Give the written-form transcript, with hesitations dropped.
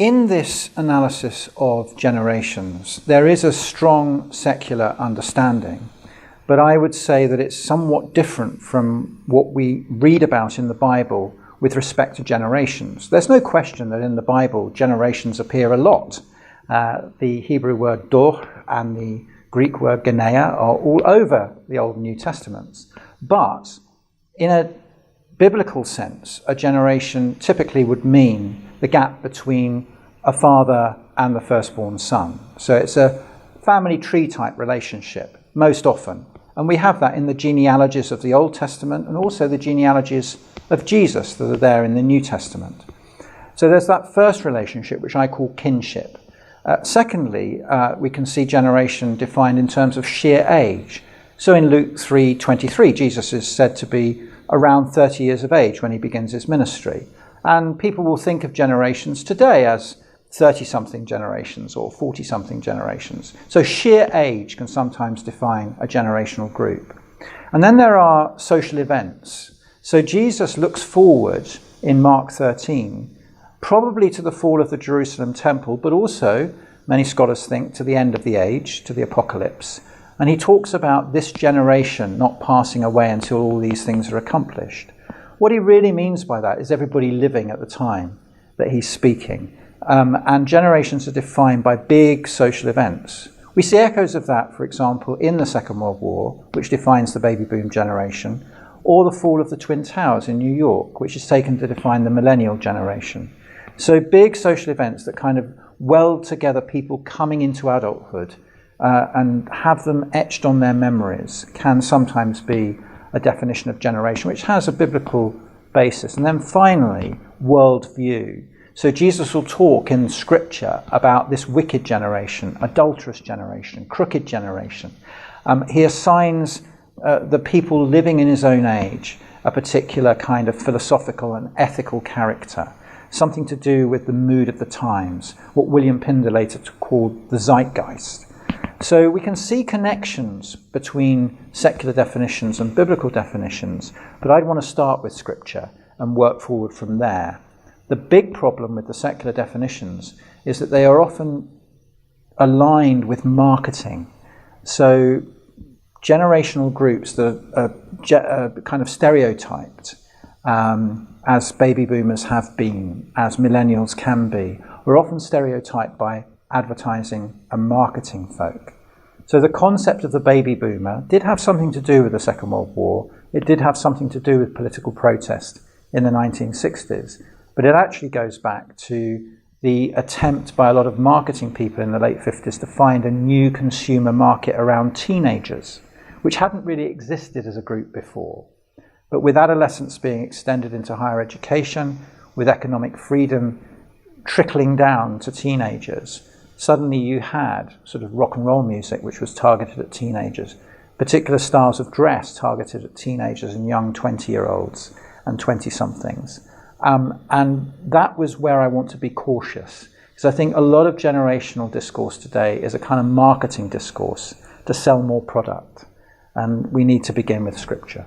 in this analysis of generations, there is a strong secular understanding, but I would say that it's somewhat different from what we read about in the Bible with respect to generations. There's no question that in the Bible, generations appear a lot. The Hebrew word dor and the Greek word genea are all over the Old and New Testaments. But in a biblical sense, a generation typically would mean the gap between a father and the firstborn son. So it's a family tree type relationship, most often. And we have that in the genealogies of the Old Testament and also the genealogies of Jesus that are there in the New Testament. So there's that first relationship, which I call kinship. Secondly, we can see generation defined in terms of sheer age. So in Luke 3:23, Jesus is said to be around 30 years of age when he begins his ministry. And people will think of generations today as 30-something generations or 40-something generations. So sheer age can sometimes define a generational group. And then there are social events. So Jesus looks forward in Mark 13, probably to the fall of the Jerusalem temple, but also, many scholars think, to the end of the age, to the apocalypse. And he talks about this generation not passing away until all these things are accomplished. What he really means by that is everybody living at the time that he's speaking. And generations are defined by big social events. We see echoes of that, for example, in the Second World War, which defines the baby boom generation, or the fall of the Twin Towers in New York, which is taken to define the millennial generation. So big social events that kind of weld together people coming into adulthood and have them etched on their memories can sometimes be a definition of generation, which has a biblical basis. And then finally, worldview. So Jesus will talk in Scripture about this wicked generation, adulterous generation, crooked generation. He assigns the people living in his own age a particular kind of philosophical and ethical character, something to do with the mood of the times, what William Pinder later called the zeitgeist. So we can see connections between secular definitions and biblical definitions, but I'd want to start with Scripture and work forward from there. The big problem with the secular definitions is that they are often aligned with marketing. So generational groups that are kind of stereotyped, as baby boomers have been, as millennials can be, are often stereotyped by advertising and marketing folk. So the concept of the baby boomer did have something to do with the Second World War. It did have something to do with political protest in the 1960s. But it actually goes back to the attempt by a lot of marketing people in the late 50s to find a new consumer market around teenagers, which hadn't really existed as a group before. But with adolescence being extended into higher education, with economic freedom trickling down to teenagers, suddenly you had sort of rock and roll music which was targeted at teenagers, particular styles of dress targeted at teenagers and young 20-year-olds and 20-somethings. And that was where I want to be cautious, because I think a lot of generational discourse today is a kind of marketing discourse to sell more product, and we need to begin with Scripture.